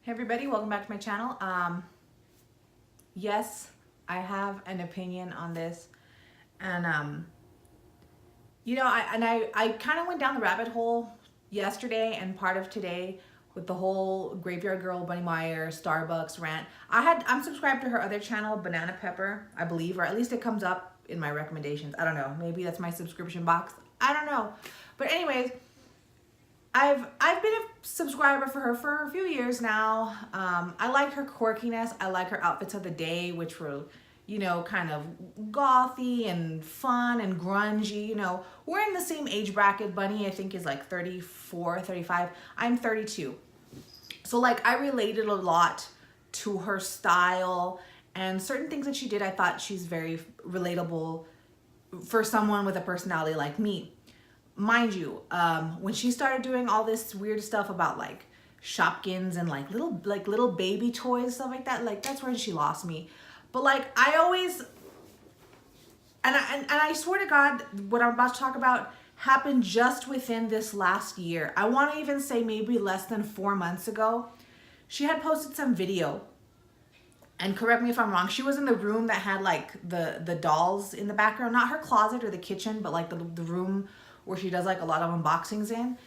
Hey everybody, welcome back to my channel. Yes, I have an opinion on this, and I kind of went down the rabbit hole yesterday and part of today with the whole Graveyard Girl, Bunny Meyer, Starbucks rant. I'm subscribed to her other channel, Banana Pepper, I believe, or at least it comes up in my recommendations. I don't know, maybe that's my subscription box. I don't know, but anyways. I've been a subscriber for her for a few years now. I like her quirkiness. I like her outfits of the day, which were, kind of gothy and fun and grungy. We're in the same age bracket. Bunny, I think, is like 34, 35. I'm 32. So, I related a lot to her style and certain things that she did. I thought she's very relatable for someone with a personality like me. Mind you, when she started doing all this weird stuff about Shopkins and little baby toys, stuff like that, that's where she lost me. But I always, and I swear to God, what I'm about to talk about happened just within this last year. I want to even say maybe less than 4 months ago. She had posted some video, and correct me if I'm wrong, she was in the room that had the dolls in the background, not her closet or the kitchen, but the room where she does a lot of unboxings in.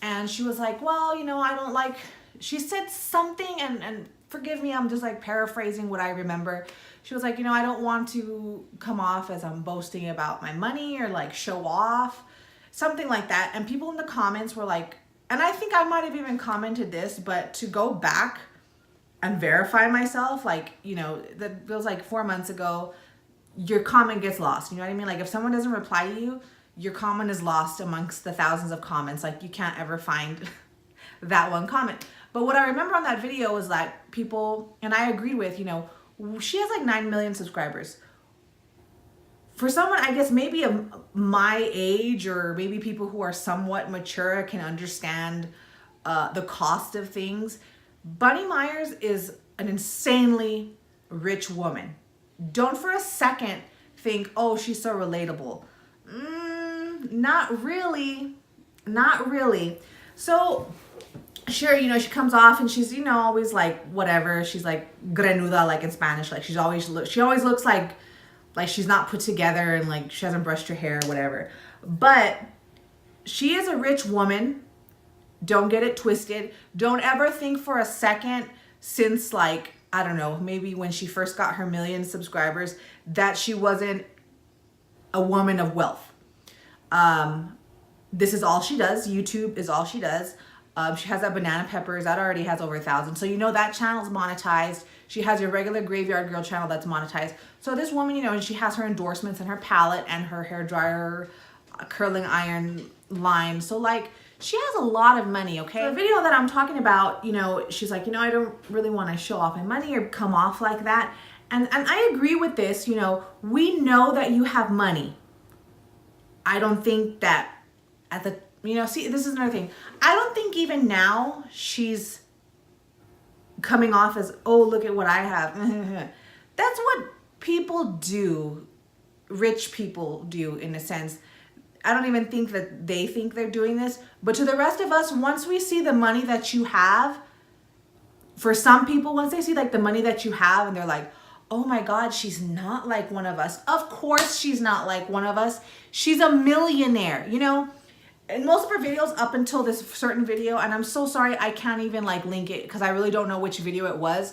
And she was like, well, I don't like, she said something, and forgive me, I'm just paraphrasing what I remember. She was like, I don't want to come off as I'm boasting about my money or show off, something like that. And people in the comments were like, and I think I might have even commented this, but to go back and verify myself, that was 4 months ago, your comment gets lost. You know what I mean? If someone doesn't reply to you, your comment is lost amongst the thousands of comments. You can't ever find that one comment. But what I remember on that video was that people, and I agreed with, she has 9 million subscribers. For someone, I guess maybe my age, or maybe people who are somewhat mature can understand the cost of things. Bunny Myers is an insanely rich woman. Don't for a second think, oh, she's so relatable. Not really. So sure, she comes off and she's, always whatever. She's grenuda, in Spanish. She always looks like she's not put together and she hasn't brushed her hair or whatever. But she is a rich woman. Don't get it twisted. Don't ever think for a second since I don't know, maybe when she first got her 1 million subscribers, that she wasn't a woman of wealth. This is all she does. YouTube is all she does. She has that Banana Peppers that already has over 1,000. So that channel's monetized. She has your regular Graveyard Girl channel that's monetized. So this woman, and she has her endorsements and her palette and her hairdryer, curling iron line. So she has a lot of money, okay? So the video that I'm talking about, she's like, I don't really want to show off my money or come off like that. And I agree with this, we know that you have money. I don't think that at the, see, this is another thing. I don't think even now she's coming off as, oh, look at what I have. That's what people do, rich people do in a sense. I don't even think that they think they're doing this. But to the rest of us, once we see the money that you have, for some people, once they see the money that you have and they're like, oh my God, she's not like one of us. Of course she's not like one of us. She's a millionaire, And most of her videos up until this certain video, and I'm so sorry I can't even link it because I really don't know which video it was.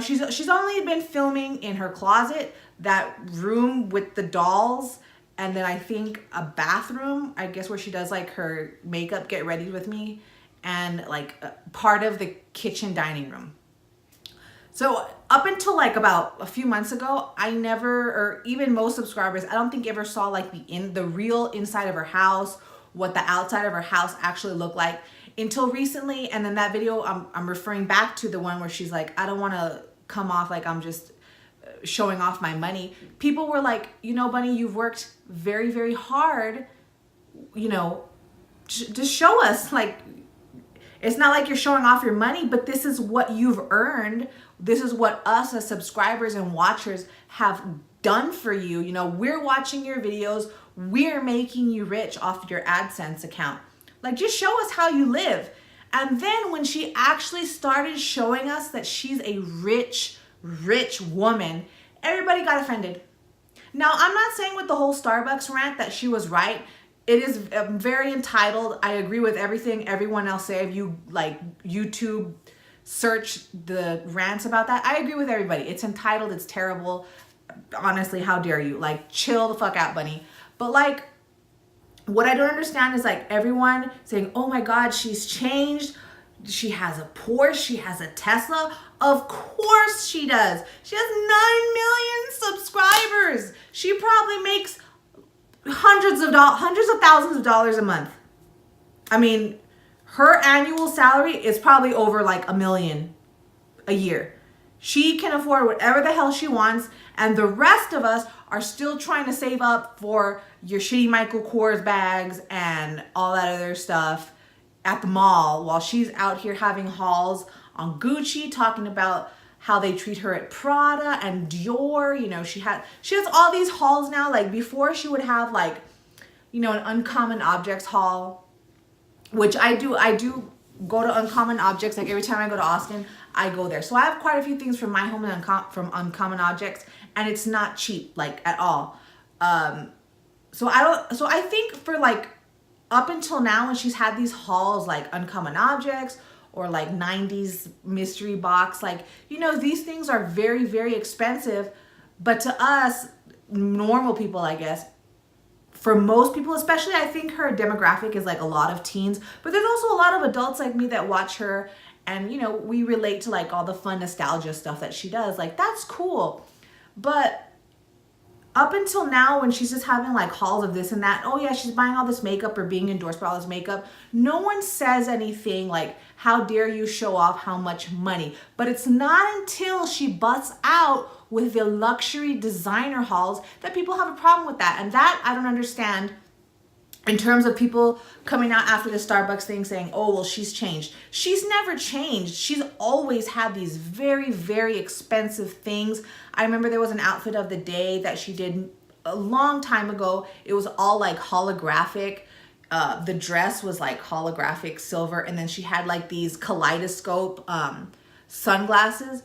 She's only been filming in her closet, that room with the dolls, and then I think a bathroom, I guess, where she does her makeup, get ready with me, and part of the kitchen dining room. So up until about a few months ago, I never, or even most subscribers, I don't think ever saw the real inside of her house, what the outside of her house actually looked like until recently. And then that video, I'm referring back to the one where she's like, I don't want to come off I'm just showing off my money. People were like, Bunny, you've worked very, very hard, just show us. It's not like you're showing off your money, but this is what you've earned. This is what us as subscribers and watchers have done for you. We're watching your videos. We're making you rich off your AdSense account. Just show us how you live. And then when she actually started showing us that she's a rich, rich woman, everybody got offended. Now, I'm not saying with the whole Starbucks rant that she was right. It is very entitled. I agree with everything everyone else say. If you like YouTube search the rants about that, I agree with everybody. It's entitled. It's terrible. Honestly, how dare you? Like, chill the fuck out, bunny. But like, what I don't understand is like everyone saying, oh my God, she's changed. She has a Porsche. She has a Tesla. Of course she does. She has 9 million subscribers. She probably makes hundreds of thousands of dollars a month. I mean, her annual salary is probably over like $1 million a year. She can afford whatever the hell she wants, and the rest of us are still trying to save up for your shitty Michael Kors bags and all that other stuff at the mall, while she's out here having hauls on Gucci, talking about how they treat her at Prada and Dior. You know, she has all these hauls now. Like before, she would have like, you know, an Uncommon Objects haul, which I do go to Uncommon Objects. Like every time I go to Austin, I go there. So I have quite a few things from my home and from Uncommon Objects, and it's not cheap, like at all. So I think for like up until now, when she's had these hauls like Uncommon Objects or like 90s mystery box, like, you know, these things are very, very expensive. But to us, normal people, I guess, for most people, especially, I think her demographic is like a lot of teens, but there's also a lot of adults like me that watch her, and, you know, we relate to like all the fun nostalgia stuff that she does. Like, that's cool. But up until now, when she's just having like hauls of this and that, oh yeah, she's buying all this makeup or being endorsed by all this makeup, no one says anything like, how dare you show off how much money? But it's not until she busts out with the luxury designer hauls that people have a problem with that. And that I don't understand, in terms of people coming out after the Starbucks thing saying, oh, well, she's changed. She's never changed. She's always had these very, very expensive things. I remember there was an outfit of the day that she did a long time ago. It was all like holographic. The dress was like holographic silver. And then she had like these kaleidoscope sunglasses.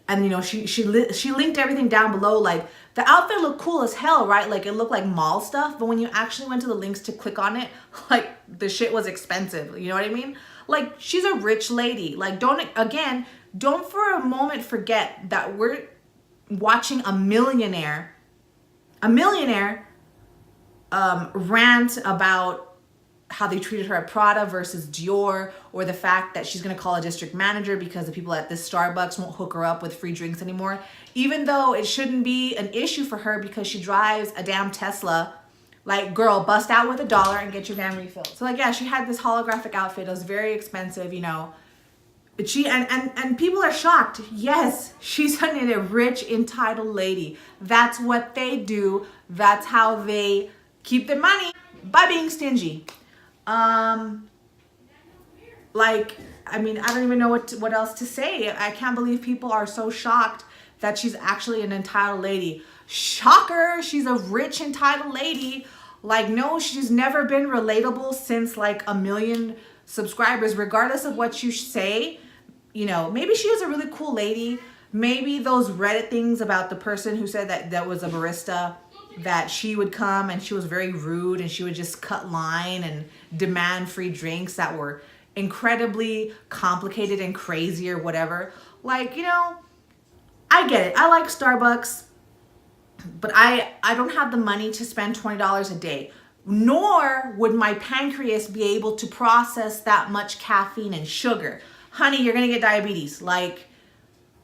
And, you know, she linked everything down below. Like, the outfit looked cool as hell, right? Like, it looked like mall stuff. But when you actually went to the links to click on it, like, the shit was expensive. You know what I mean? Like, she's a rich lady. Like, don't for a moment forget that we're watching a millionaire rant about how they treated her at Prada versus Dior, or the fact that she's going to call a district manager because the people at this Starbucks won't hook her up with free drinks anymore, even though it shouldn't be an issue for her because she drives a damn Tesla. Like, girl, bust out with $1 and get your damn refill. So like, yeah, she had this holographic outfit. It was very expensive, you know. But she and people are shocked. Yes, she's a rich, entitled lady. That's what they do. That's how they keep their money, by being stingy. Like, I mean, I don't even know what else to say. I can't believe people are so shocked that she's actually an entitled lady. Shocker, she's a rich, entitled lady. Like, no, she's never been relatable since like 1 million subscribers, regardless of what you say. You know, maybe she was a really cool lady. Maybe those Reddit things about the person who said that was a barista, that she would come and she was very rude and she would just cut line and demand free drinks that were incredibly complicated and crazy or whatever. Like, you know, I get it. I like Starbucks, but I don't have the money to spend $20 a day, nor would my pancreas be able to process that much caffeine and sugar. Honey, you're gonna get diabetes. Like,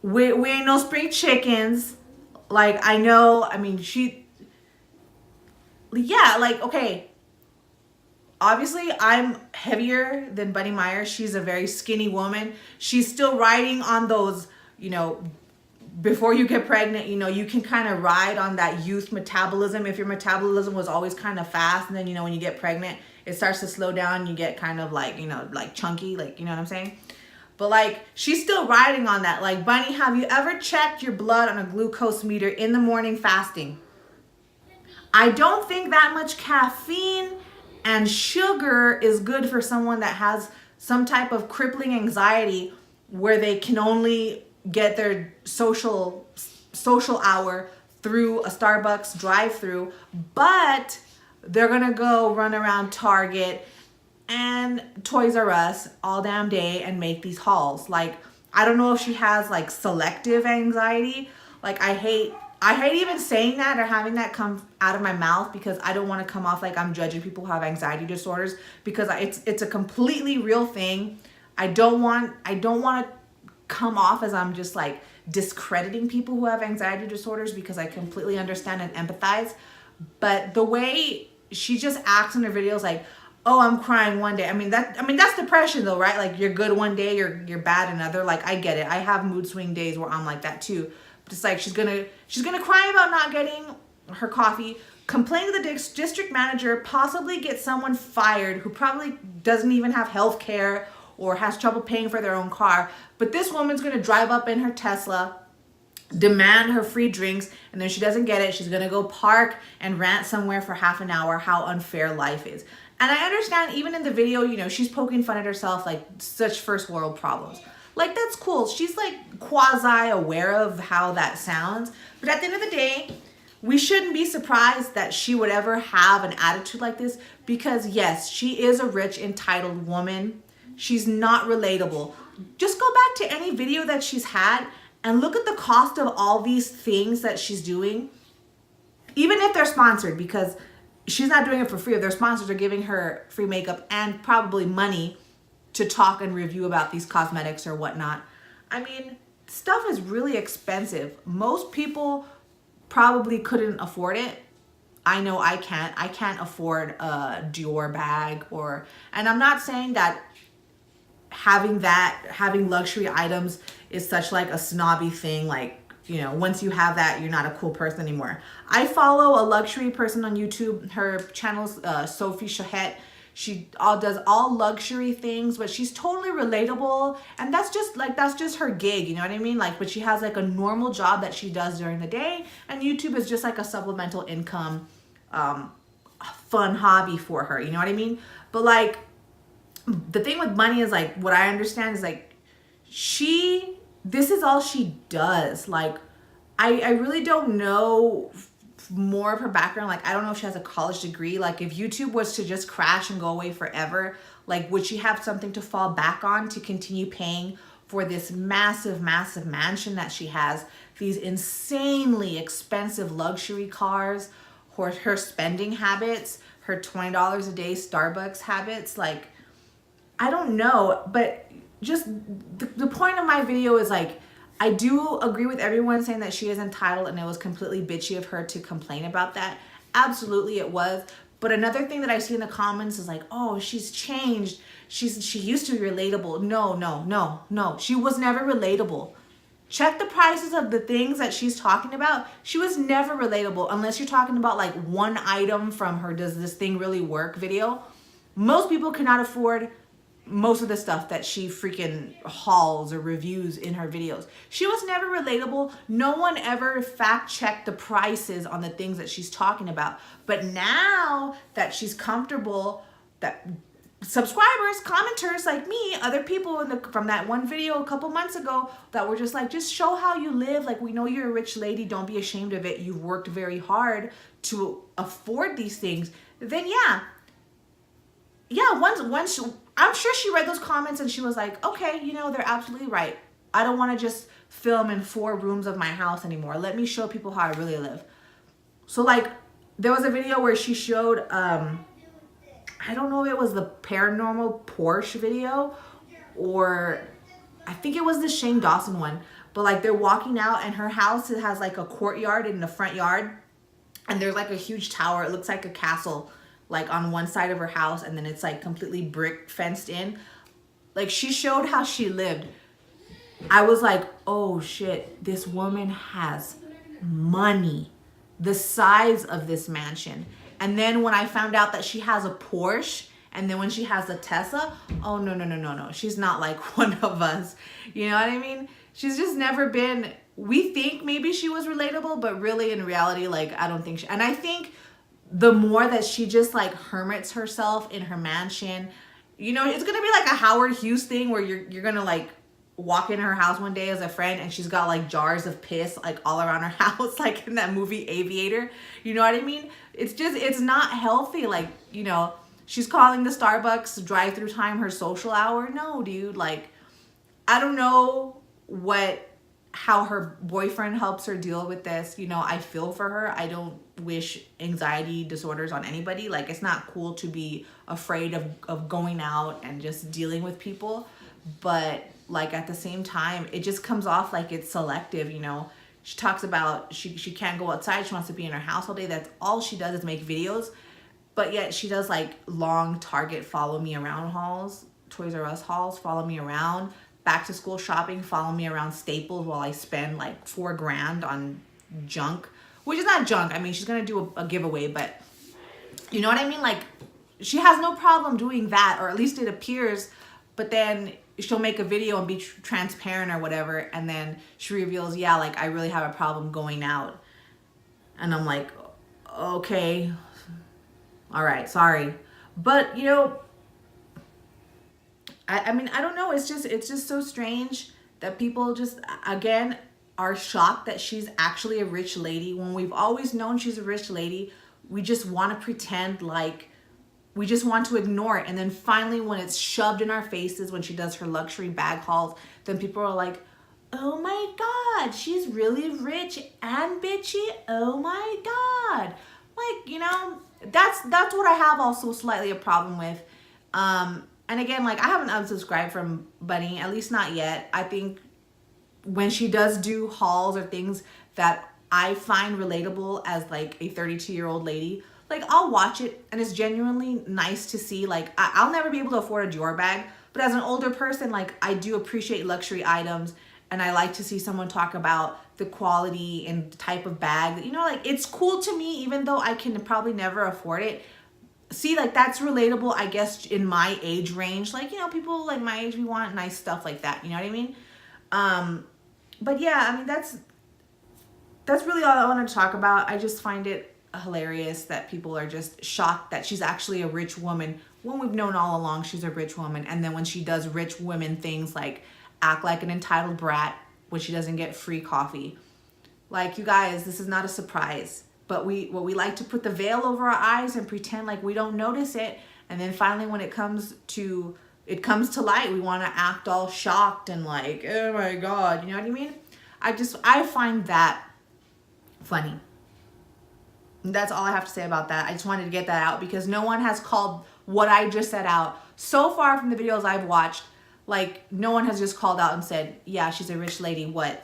we ain't no spring chickens. Like, I know, I mean, yeah, like, okay, obviously I'm heavier than Bunny Meyer. She's a very skinny woman. She's still riding on those, you know, before you get pregnant, you know, you can kind of ride on that youth metabolism. If your metabolism was always kind of fast, and then, you know, when you get pregnant, it starts to slow down. You get kind of like, you know, like chunky, like, you know what I'm saying? But like, she's still riding on that. Like, Bunny, have you ever checked your blood on a glucose meter in the morning fasting? I don't think that much caffeine and sugar is good for someone that has some type of crippling anxiety where they can only get their social hour through a Starbucks drive-through, but they're gonna go run around Target and Toys R Us all damn day and make these hauls. Like, I don't know if she has like selective anxiety. Like, I hate even saying that or having that come out of my mouth, because I don't want to come off like I'm judging people who have anxiety disorders, because it's a completely real thing. I don't want to come off as I'm just like discrediting people who have anxiety disorders, because I completely understand and empathize. But the way she just acts in her videos, like, oh, I'm crying one day. I mean that's depression though, right? Like, you're good one day, you're bad another. Like, I get it. I have mood swing days where I'm like that too. But it's like she's gonna cry about not getting her coffee, complain to the district manager, possibly get someone fired who probably doesn't even have health care or has trouble paying for their own car. But this woman's gonna drive up in her Tesla, demand her free drinks, and then she doesn't get it. She's gonna go park and rant somewhere for half an hour how unfair life is. And I understand, even in the video, you know, she's poking fun at herself, like such first world problems. Like, that's cool. She's like quasi aware of how that sounds. But at the end of the day, we shouldn't be surprised that she would ever have an attitude like this, because yes, she is a rich, entitled woman. She's not relatable. Just go back to any video that she's had and look at the cost of all these things that she's doing, even if they're sponsored, because she's not doing it for free. If their sponsors are giving her free makeup and probably money to talk and review about these cosmetics or whatnot. I mean, stuff is really expensive. Most people probably couldn't afford it. I know I can't. I can't afford a Dior bag, and I'm not saying that having luxury items is such like a snobby thing. Like, you know, once you have that, you're not a cool person anymore. I follow a luxury person on YouTube. Her channel's Sophie Shahette. She does all luxury things, but she's totally relatable, and that's just her gig, you know what I mean? Like, but she has like a normal job that she does during the day, and YouTube is just like a supplemental income, fun hobby for her, you know what I mean? But like, the thing with money is, like, what I understand is like, this is all she does. Like, I really don't know more of her background. Like, I don't know if she has a college degree. Like, if YouTube was to just crash and go away forever, like, would she have something to fall back on to continue paying for this massive mansion that she has, these insanely expensive luxury cars, her spending habits, her $20 a day Starbucks habits? Like, I don't know. But just the point of my video is, like, I do agree with everyone saying that she is entitled, and it was completely bitchy of her to complain about that. Absolutely it was. But another thing that I see in the comments is like, oh, she's changed. She used to be relatable. No. She was never relatable. Check the prices of the things that she's talking about. She was never relatable, unless you're talking about like one item from her "Does This Thing Really Work" video. Most people cannot afford most of the stuff that she freaking hauls or reviews in her videos. She was never relatable. No one ever fact-checked the prices on the things that she's talking about. But now that she's comfortable, that subscribers, commenters like me, other people from that one video a couple months ago that were just like, just show how you live. Like, we know you're a rich lady. Don't be ashamed of it. You've worked very hard to afford these things. Then once I'm sure she read those comments and she was like, okay, you know, they're absolutely right. I don't want to just film in 4 rooms of my house anymore. Let me show people how I really live. So like, there was a video where she showed, I don't know if it was the paranormal Porsche video, or I think it was the Shane Dawson one, but like, they're walking out and her house, it has like a courtyard in the front yard, and there's like a huge tower. It looks like a castle, like on one side of her house, and then it's like completely brick fenced in. Like, she showed how she lived. I was like, oh shit, this woman has money, the size of this mansion. And then when I found out that she has a Porsche, and then when she has a Tesla, oh no, she's not like one of us. You know what I mean? She's just never been, we think maybe she was relatable, but really in reality, like, I don't think she, and I think the more that she just like hermits herself in her mansion, You know, it's gonna be like a Howard Hughes thing where you're gonna like walk in her house one day as a friend and she's got like jars of piss like all around her house, like in that movie Aviator. You know what I mean? It's just, it's not healthy. Like, you know, she's calling the Starbucks drive-through time her social hour. No, dude, like, I don't know how her boyfriend helps her deal with this. You know, I feel for her. I don't wish anxiety disorders on anybody. Like, it's not cool to be afraid of going out and just dealing with people. But like at the same time, it just comes off like it's selective, you know. She talks about she can't go outside. She wants to be in her house all day. That's all she does is make videos. But yet she does like long Target follow me around hauls, Toys R Us hauls, follow me around, back to school shopping, follow me around Staples while I spend like $4 grand on junk, which is not junk. I mean, she's going to do a giveaway, but you know what I mean? Like, she has no problem doing that, or at least it appears, but then she'll make a video and be transparent or whatever, and then she reveals, yeah, like, I really have a problem going out. And I'm like, okay, all right, sorry. But, you know, I mean, I don't know. It's just so strange that people just, again, are shocked that she's actually a rich lady when we've always known she's a rich lady. We just want to pretend like, we just want to ignore it. And then finally, when it's shoved in our faces, when she does her luxury bag hauls, then people are like, oh my God, she's really rich and bitchy. Oh my God. Like, you know, that's what I have also slightly a problem with. And again, like, I haven't unsubscribed from Bunny, at least not yet. I think when she does do hauls or things that I find relatable as like a 32-year-old lady, like, I'll watch it and it's genuinely nice to see. Like, I'll never be able to afford a Dior bag, but as an older person, like, I do appreciate luxury items, and I like to see someone talk about the quality and the type of bag. You know, like, it's cool to me, even though I can probably never afford it. See, like, that's relatable, I guess, in my age range. Like, you know, people like my age, we want nice stuff like that. You know what I mean? But yeah, I mean, that's really all I wanted to talk about. I just find it hilarious that people are just shocked that she's actually a rich woman when we've known all along she's a rich woman. And then when she does rich women things like act like an entitled brat when she doesn't get free coffee. Like, you guys, this is not a surprise. But we like to put the veil over our eyes and pretend like we don't notice it. And then finally, when it comes to light, we want to act all shocked and like, oh my God, you know what I mean? I find that funny. And that's all I have to say about that. I just wanted to get that out because no one has called what I just said out. So far from the videos I've watched, like, no one has just called out and said, yeah, she's a rich lady. What?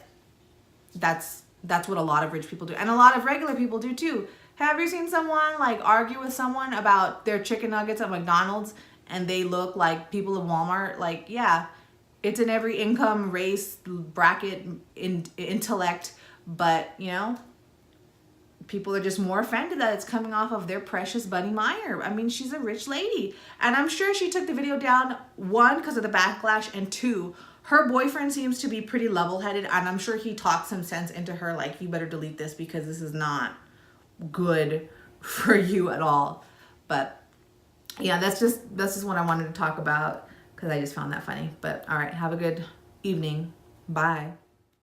That's what a lot of rich people do. And a lot of regular people do too. Have you seen someone like argue with someone about their chicken nuggets at McDonald's and they look like people of Walmart? Like, yeah, it's in every income, race, bracket, intellect. But, you know, people are just more offended that it's coming off of their precious Bunny Meyer. I mean, she's a rich lady. And I'm sure she took the video down, one, because of the backlash, and two, her boyfriend seems to be pretty level-headed, and I'm sure he talked some sense into her, like, you better delete this because this is not good for you at all. But yeah, that's just what I wanted to talk about because I just found that funny. But all right, have a good evening. Bye.